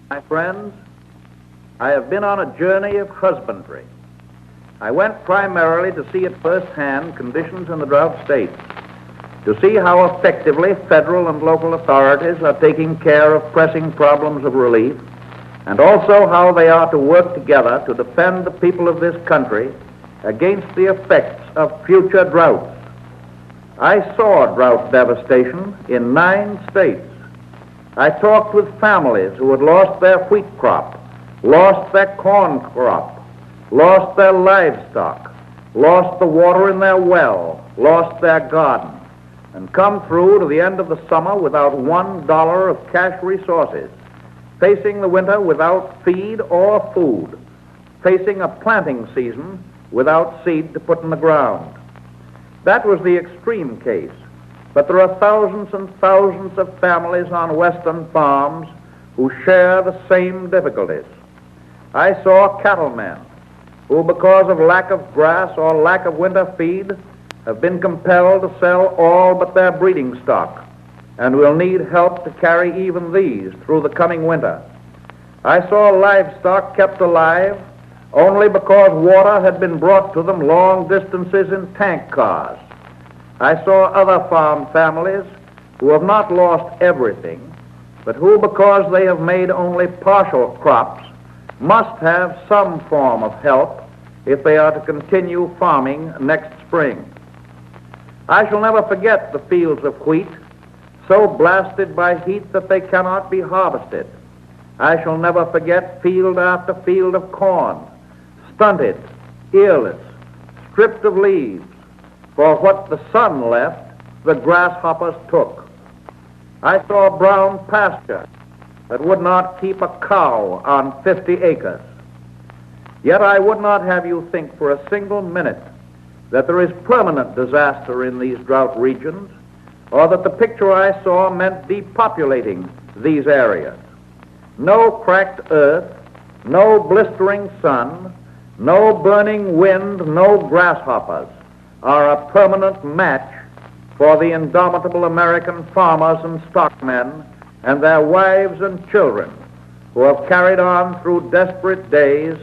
My friends, I have been on a journey of husbandry. I went primarily to see at first hand conditions in the drought states, to see how effectively federal and local authorities are taking care of pressing problems of relief, and also how they are to work together to defend the people of this country against the effects of future droughts. I saw drought devastation in 9 states. I talked with families who had lost their wheat crop, lost their corn crop, lost their livestock, lost the water in their well, lost their garden, and come through to the end of the summer without $1 of cash resources, facing the winter without feed or food, facing a planting season without seed to put in the ground. That was the extreme case, but there are thousands and thousands of families on western farms who share the same difficulties. I saw cattlemen who, because of lack of grass or lack of winter feed, have been compelled to sell all but their breeding stock and will need help to carry even these through the coming winter. I saw livestock kept alive only because water had been brought to them long distances in tank cars. I saw other farm families who have not lost everything, but who, because they have made only partial crops, must have some form of help if they are to continue farming next spring. I shall never forget the fields of wheat, so blasted by heat that they cannot be harvested. I shall never forget field after field of corn, stunted, earless, stripped of leaves, for what the sun left, the grasshoppers took. I saw brown pasture that would not keep a cow on 50 acres. Yet I would not have you think for a single minute that there is permanent disaster in these drought regions, or that the picture I saw meant depopulating these areas. No cracked earth, no blistering sun, no burning wind, no grasshoppers are a permanent match for the indomitable American farmers and stockmen and their wives and children who have carried on through desperate days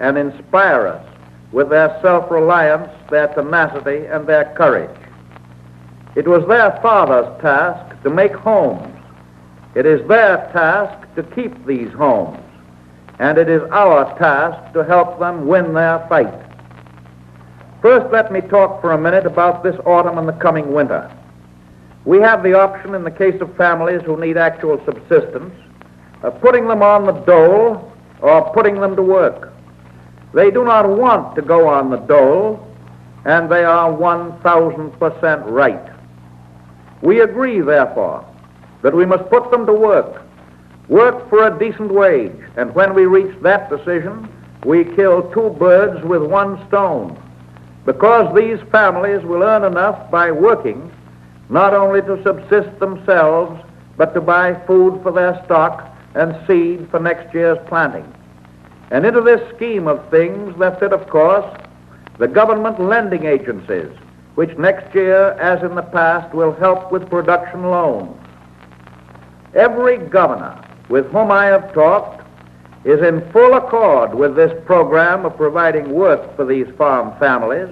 and inspire us with their self-reliance, their tenacity, and their courage. It was their father's task to make homes. It is their task to keep these homes. And it is our task to help them win their fight. First, let me talk for a minute about this autumn and the coming winter. We have the option, in the case of families who need actual subsistence, of putting them on the dole or putting them to work. They do not want to go on the dole, and they are 1,000% right. We agree, therefore, that we must put them to work for a decent wage, and when we reach that decision, we kill 2 birds with 1 stone, because these families will earn enough by working not only to subsist themselves, but to buy food for their stock and seed for next year's planting. And into this scheme of things there fit, of course, the government lending agencies, which next year, as in the past, will help with production loans. Every governor with whom I have talked is in full accord with this program of providing work for these farm families,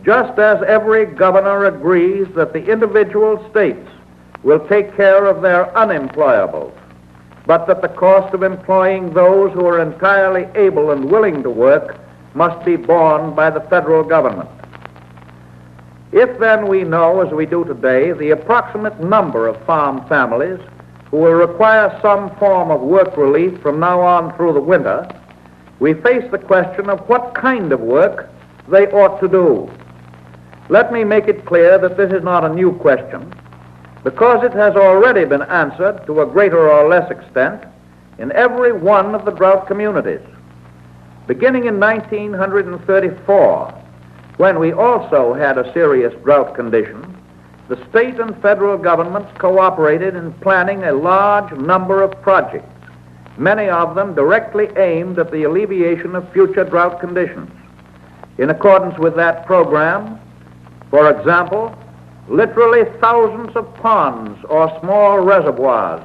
just as every governor agrees that the individual states will take care of their unemployables, but that the cost of employing those who are entirely able and willing to work must be borne by the federal government. If then we know, as we do today, the approximate number of farm families who will require some form of work relief from now on through the winter, we face the question of what kind of work they ought to do. Let me make it clear that this is not a new question, because it has already been answered to a greater or less extent in every one of the drought communities. Beginning in 1934, when we also had a serious drought condition, the state and federal governments cooperated in planning a large number of projects, many of them directly aimed at the alleviation of future drought conditions. In accordance with that program, for example, literally thousands of ponds or small reservoirs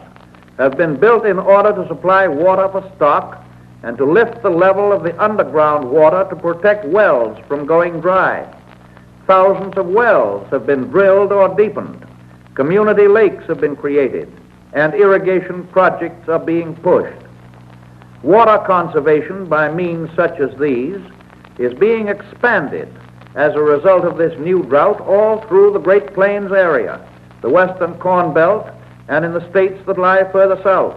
have been built in order to supply water for stock and to lift the level of the underground water to protect wells from going dry. Thousands of wells have been drilled or deepened. Community lakes have been created, and irrigation projects are being pushed. Water conservation by means such as these is being expanded as a result of this new drought all through the Great Plains area, the Western Corn Belt, and in the states that lie further south.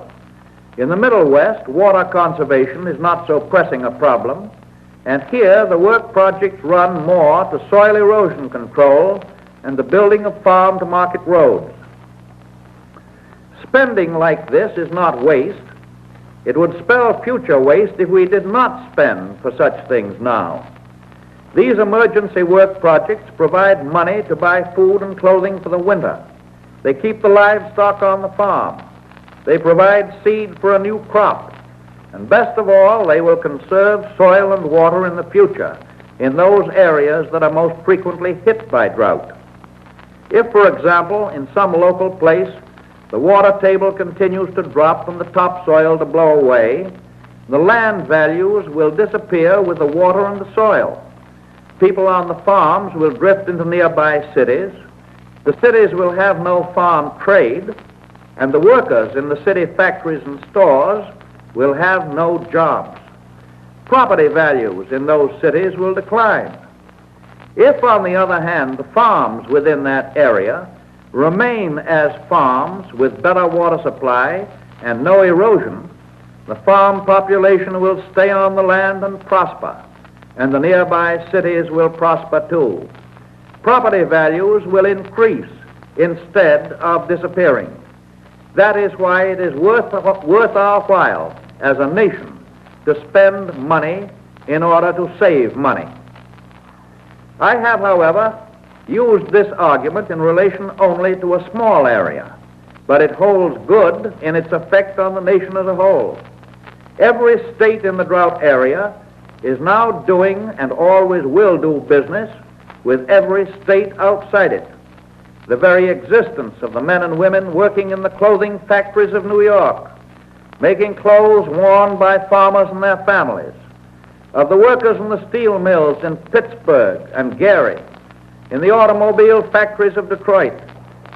In the Middle West, water conservation is not so pressing a problem, and here the work projects run more to soil erosion control and the building of farm-to-market roads. Spending like this is not waste. It would spell future waste if we did not spend for such things now. These emergency work projects provide money to buy food and clothing for the winter. They keep the livestock on the farm. They provide seed for a new crop. And best of all, they will conserve soil and water in the future in those areas that are most frequently hit by drought. If, for example, in some local place, the water table continues to drop from the topsoil to blow away, the land values will disappear with the water and the soil. People on the farms will drift into nearby cities. The cities will have no farm trade, and the workers in the city factories and stores will have no jobs. Property values in those cities will decline. If, on the other hand, the farms within that area remain as farms with better water supply and no erosion, the farm population will stay on the land and prosper, and the nearby cities will prosper too. Property values will increase instead of disappearing. That is why it is worth our while as a nation to spend money in order to save money. I have, however, used this argument in relation only to a small area, but it holds good in its effect on the nation as a whole. Every state in the drought area is now doing and always will do business with every state outside it. The very existence of the men and women working in the clothing factories of New York, making clothes worn by farmers and their families, of the workers in the steel mills in Pittsburgh and Gary, in the automobile factories of Detroit,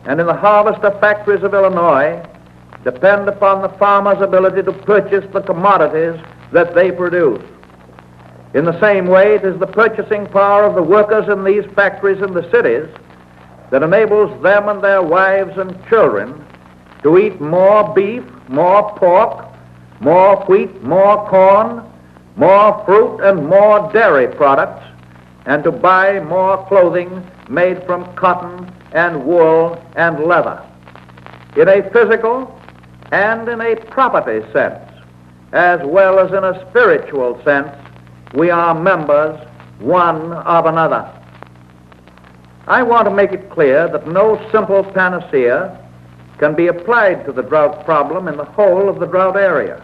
and in the harvester factories of Illinois, depend upon the farmer's ability to purchase the commodities that they produce. In the same way, it is the purchasing power of the workers in these factories in the cities that enables them and their wives and children to eat more beef, more pork, more wheat, more corn, more fruit, and more dairy products, and to buy more clothing made from cotton and wool and leather. In a physical and in a property sense, as well as in a spiritual sense, we are members one of another. I want to make it clear that no simple panacea can be applied to the drought problem in the whole of the drought area.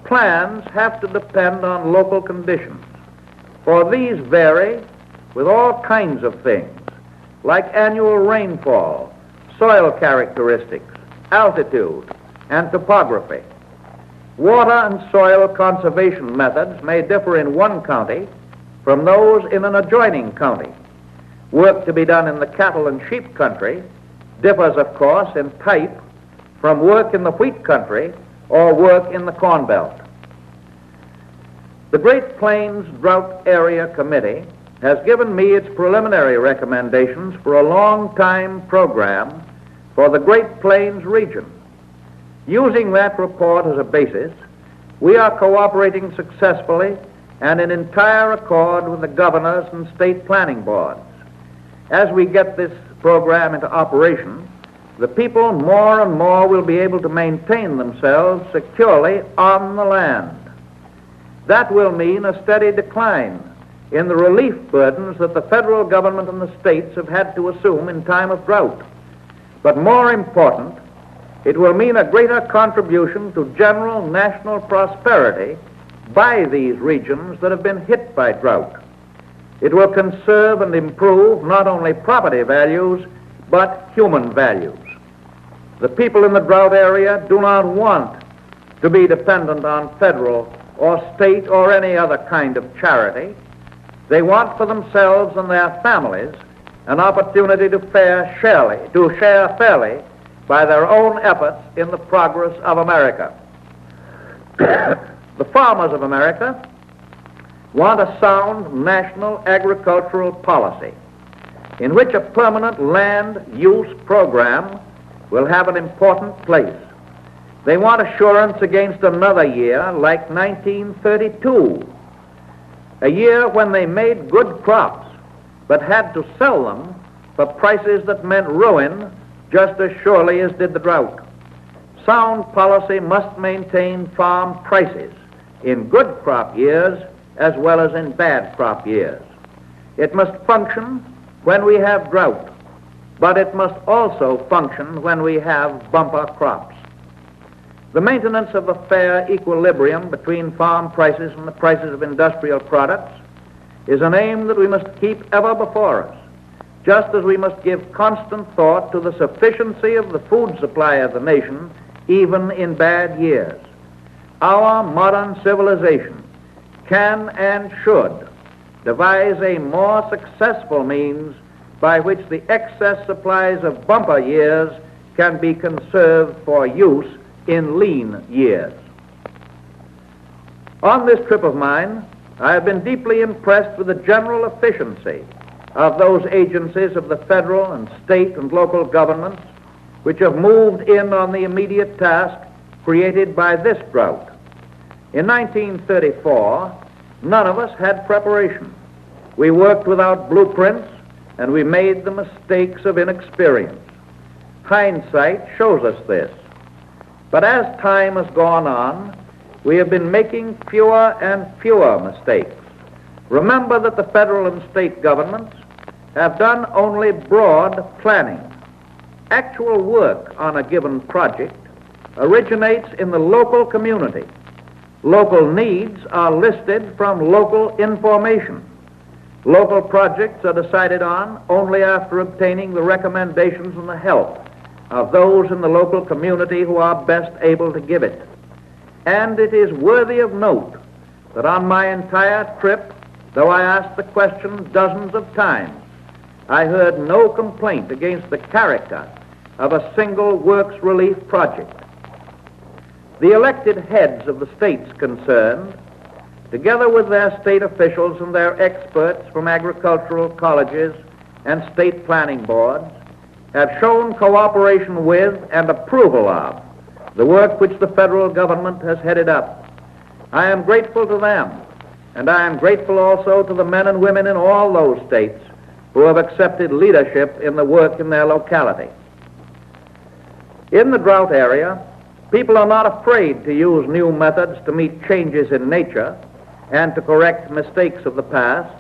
Plans have to depend on local conditions, for these vary with all kinds of things, like annual rainfall, soil characteristics, altitude, and topography. Water and soil conservation methods may differ in one county from those in an adjoining county. Work to be done in the cattle and sheep country differs, of course, in type from work in the wheat country or work in the corn belt. The Great Plains Drought Area Committee has given me its preliminary recommendations for a long-time program for the Great Plains region. Using that report as a basis, we are cooperating successfully and in entire accord with the governors and state planning boards. As we get this program into operation, the people more and more will be able to maintain themselves securely on the land. That will mean a steady decline in the relief burdens that the federal government and the states have had to assume in time of drought. But more important, it will mean a greater contribution to general national prosperity by these regions that have been hit by drought. It will conserve and improve not only property values, but human values. The people in the drought area do not want to be dependent on federal or state or any other kind of charity. They want for themselves and their families an opportunity to share fairly by their own efforts in the progress of America. The farmers of America want a sound national agricultural policy in which a permanent land use program will have an important place. They want assurance against another year like 1932, a year when they made good crops but had to sell them for prices that meant ruin just as surely as did the drought. Sound policy must maintain farm prices in good crop years as well as in bad crop years. It must function when we have drought, but it must also function when we have bumper crops. The maintenance of a fair equilibrium between farm prices and the prices of industrial products is an aim that we must keep ever before us, just as we must give constant thought to the sufficiency of the food supply of the nation even in bad years. Our modern civilization can and should devise a more successful means by which the excess supplies of bumper years can be conserved for use in lean years. On this trip of mine, I have been deeply impressed with the general efficiency of those agencies of the federal and state and local governments which have moved in on the immediate task created by this drought. In 1934, none of us had preparation. We worked without blueprints, and we made the mistakes of inexperience. Hindsight shows us this. But as time has gone on, we have been making fewer and fewer mistakes. Remember that the federal and state governments have done only broad planning. Actual work on a given project originates in the local community. Local needs are listed from local information. Local projects are decided on only after obtaining the recommendations and the help of those in the local community who are best able to give it. And it is worthy of note that on my entire trip, though I asked the question dozens of times, I heard no complaint against the character of a single works relief project. The elected heads of the states concerned, together with their state officials and their experts from agricultural colleges and state planning boards, have shown cooperation with and approval of the work which the federal government has headed up. I am grateful to them, and I am grateful also to the men and women in all those states who have accepted leadership in the work in their locality. In the drought area, people are not afraid to use new methods to meet changes in nature and to correct mistakes of the past.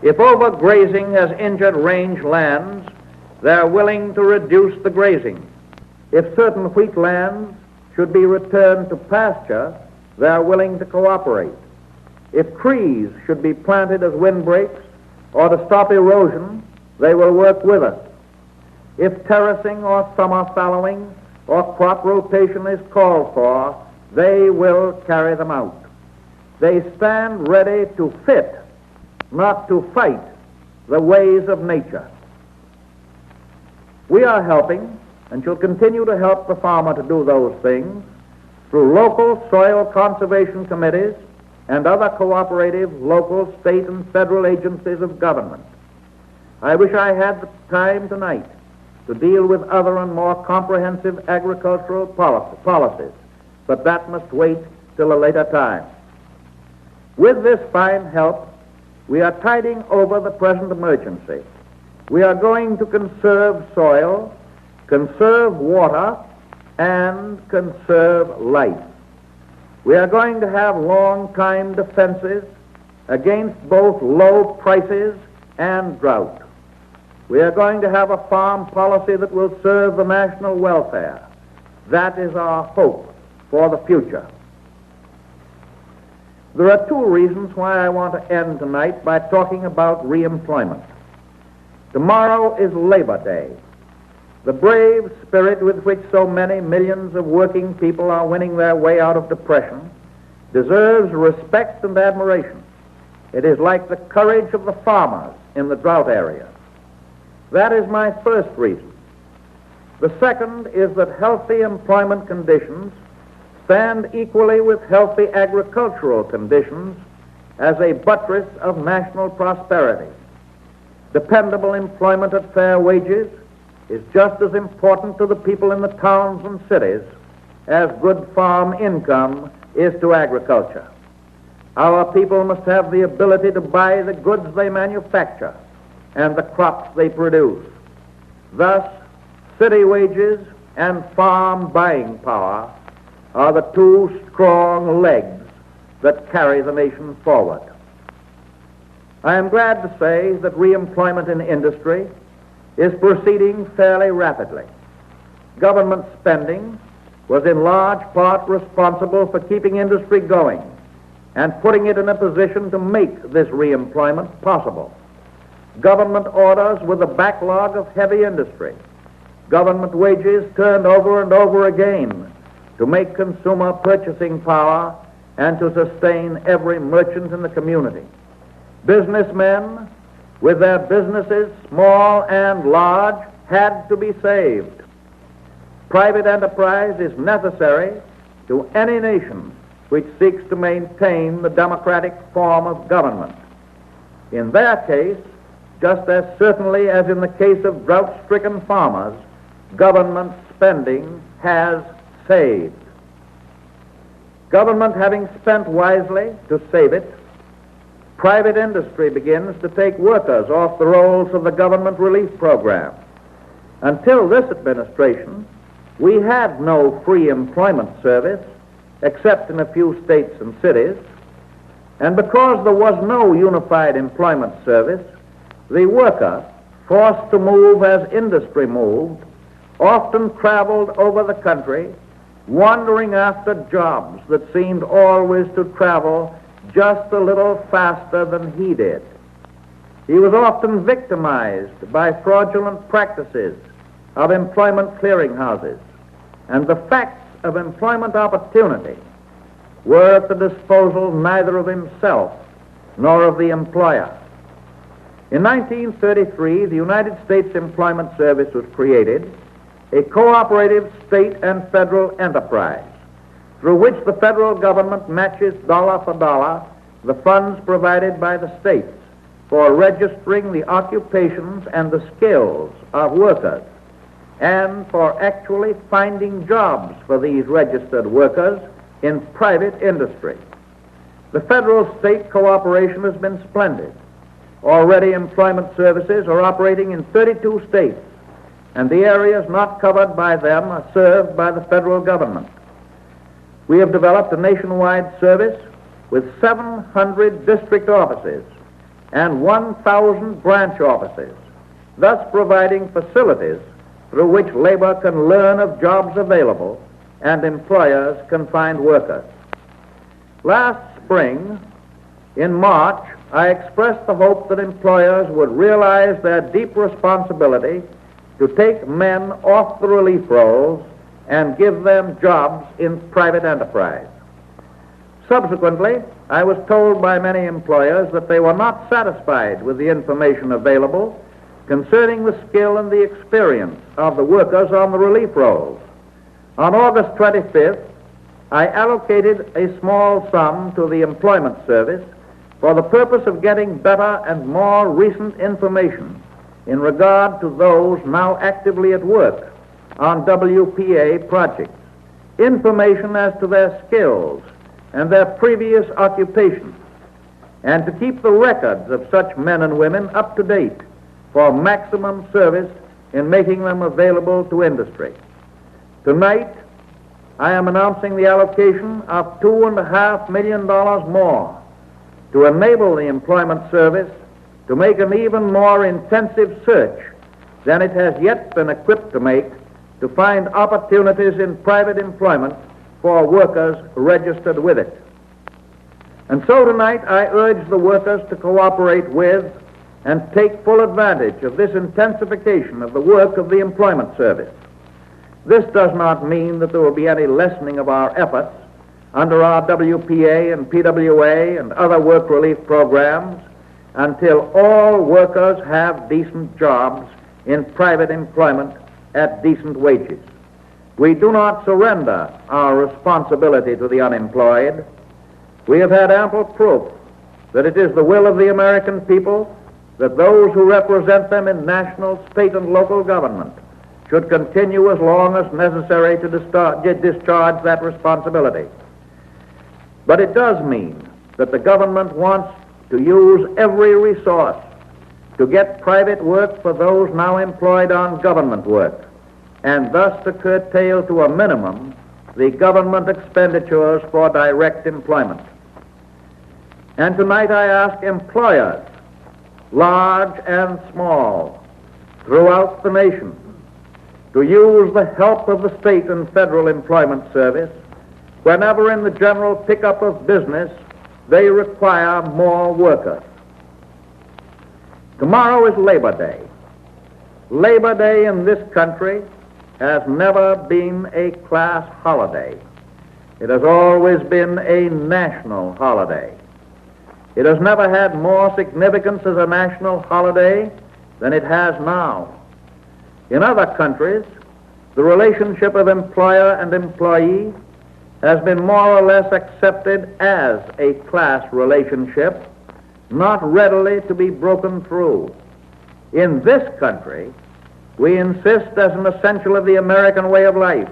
If overgrazing has injured range lands, they are willing to reduce the grazing. If certain wheat lands should be returned to pasture, they are willing to cooperate. If trees should be planted as windbreaks or to stop erosion, they will work with us. If terracing or summer fallowing or crop rotation is called for, they will carry them out. They stand ready to fit, not to fight, the ways of nature. We are helping and shall continue to help the farmer to do those things through local soil conservation committees and other cooperative local, state, and federal agencies of government. I wish I had the time tonight to deal with other and more comprehensive agricultural policies, but that must wait till a later time. With this fine help, we are tiding over the present emergency. We are going to conserve soil, conserve water, and conserve life. We are going to have long-time defenses against both low prices and drought. We are going to have a farm policy that will serve the national welfare. That is our hope for the future. There are two reasons why I want to end tonight by talking about reemployment. Tomorrow is Labor Day. The brave spirit with which so many millions of working people are winning their way out of depression deserves respect and admiration. It is like the courage of the farmers in the drought area. That is my first reason. The second is that healthy employment conditions stand equally with healthy agricultural conditions as a buttress of national prosperity. Dependable employment at fair wages is just as important to the people in the towns and cities as good farm income is to agriculture. Our people must have the ability to buy the goods they manufacture and the crops they produce. Thus, city wages and farm buying power are the two strong legs that carry the nation forward. I am glad to say that reemployment in industry is proceeding fairly rapidly. Government spending was in large part responsible for keeping industry going and putting it in a position to make this reemployment possible. Government orders were the backlog of heavy industry. Government wages turned over and over again to make consumer purchasing power and to sustain every merchant in the community. Businessmen, with their businesses, small and large, had to be saved. Private enterprise is necessary to any nation which seeks to maintain the democratic form of government. In their case, just as certainly as in the case of drought-stricken farmers, government spending has saved. Government having spent wisely to save it, private industry begins to take workers off the rolls of the government relief program. Until this administration, we had no free employment service except in a few states and cities, and because there was no unified employment service, the worker, forced to move as industry moved, often traveled over the country, wandering after jobs that seemed always to travel just a little faster than he did. He was often victimized by fraudulent practices of employment clearinghouses, and the facts of employment opportunity were at the disposal neither of himself nor of the employer. In 1933, the United States Employment Service was created, a cooperative state and federal enterprise through which the federal government matches dollar for dollar the funds provided by the states for registering the occupations and the skills of workers and for actually finding jobs for these registered workers in private industry. The federal-state cooperation has been splendid. Already employment services are operating in 32 states, and the areas not covered by them are served by the federal government. We have developed a nationwide service with 700 district offices and 1,000 branch offices, thus providing facilities through which labor can learn of jobs available and employers can find workers. Last spring, in March, I expressed the hope that employers would realize their deep responsibility to take men off the relief rolls and give them jobs in private enterprise. Subsequently, I was told by many employers that they were not satisfied with the information available concerning the skill and the experience of the workers on the relief rolls. On August 25th, I allocated a small sum to the Employment Service for the purpose of getting better and more recent information in regard to those now actively at work on WPA projects, information as to their skills and their previous occupations, and to keep the records of such men and women up to date for maximum service in making them available to industry. Tonight, I am announcing the allocation of $2.5 million more to enable the Employment Service to make an even more intensive search than it has yet been equipped to make to find opportunities in private employment for workers registered with it. And so tonight I urge the workers to cooperate with and take full advantage of this intensification of the work of the Employment Service. This does not mean that there will be any lessening of our efforts under our WPA and PWA and other work relief programs until all workers have decent jobs in private employment at decent wages. We do not surrender our responsibility to the unemployed. We have had ample proof that it is the will of the American people that those who represent them in national, state, and local government should continue as long as necessary to discharge that responsibility. But it does mean that the government wants to use every resource to get private work for those now employed on government work, and thus to curtail to a minimum the government expenditures for direct employment. And tonight I ask employers, large and small, throughout the nation, to use the help of the state and federal employment service whenever in the general pickup of business they require more workers. Tomorrow is Labor Day. Labor Day in this country has never been a class holiday. It has always been a national holiday. It has never had more significance as a national holiday than it has now. In other countries, the relationship of employer and employee has been more or less accepted as a class relationship, not readily to be broken through. In this country, we insist as an essential of the American way of life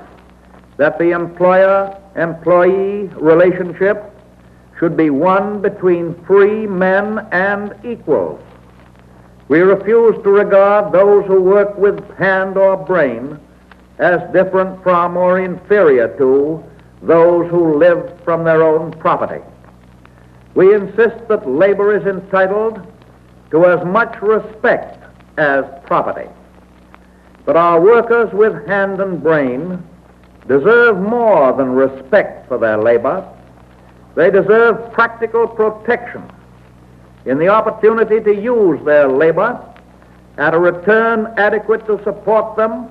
that the employer-employee relationship should be one between free men and equals. We refuse to regard those who work with hand or brain as different from or inferior to those who live from their own property. We insist that labor is entitled to as much respect as property. But our workers with hand and brain deserve more than respect for their labor. They deserve practical protection in the opportunity to use their labor at a return adequate to support them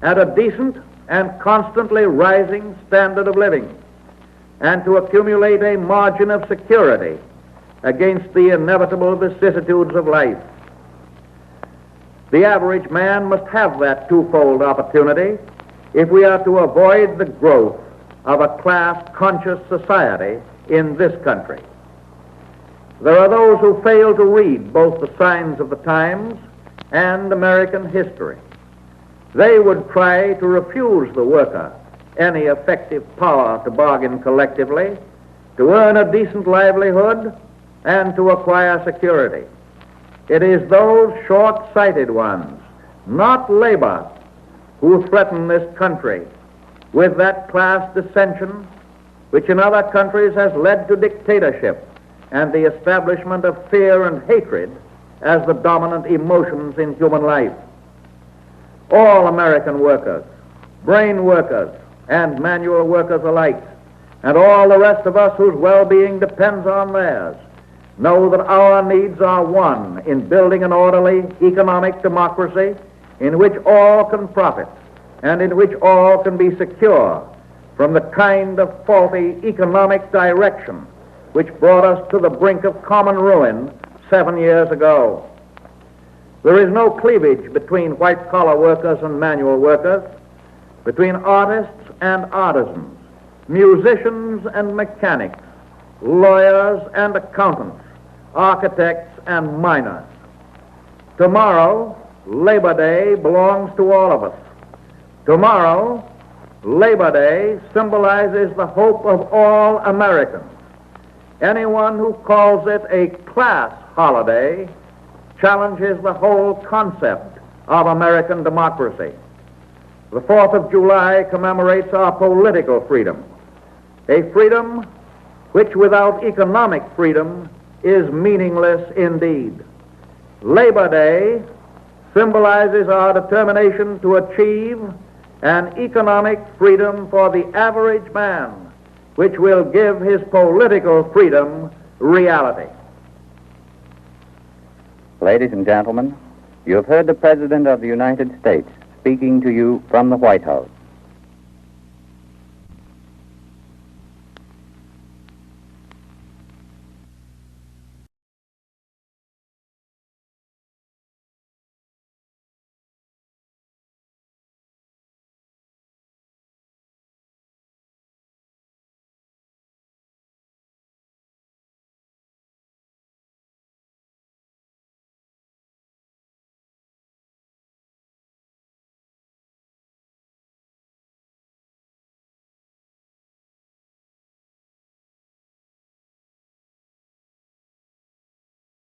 at a decent and constantly rising standard of living, and to accumulate a margin of security against the inevitable vicissitudes of life. The average man must have that twofold opportunity if we are to avoid the growth of a class-conscious society in this country. There are those who fail to read both the signs of the times and American history. They would try to refuse the worker any effective power to bargain collectively, to earn a decent livelihood, and to acquire security. It is those short-sighted ones, not labor, who threaten this country with that class dissension which in other countries has led to dictatorship and the establishment of fear and hatred as the dominant emotions in human life. All American workers, brain workers, and manual workers alike, and all the rest of us whose well-being depends on theirs, know that our needs are one in building an orderly economic democracy in which all can profit and in which all can be secure from the kind of faulty economic direction which brought us to the brink of common ruin 7 years ago. There is no cleavage between white-collar workers and manual workers, between artists and artisans, musicians and mechanics, lawyers and accountants, architects and miners. Tomorrow, Labor Day belongs to all of us. Tomorrow, Labor Day symbolizes the hope of all Americans. Anyone who calls it a class holiday challenges the whole concept of American democracy. The 4th of July commemorates our political freedom, a freedom which without economic freedom is meaningless indeed. Labor Day symbolizes our determination to achieve an economic freedom for the average man, which will give his political freedom reality. Ladies and gentlemen, you have heard the President of the United States speaking to you from the White House.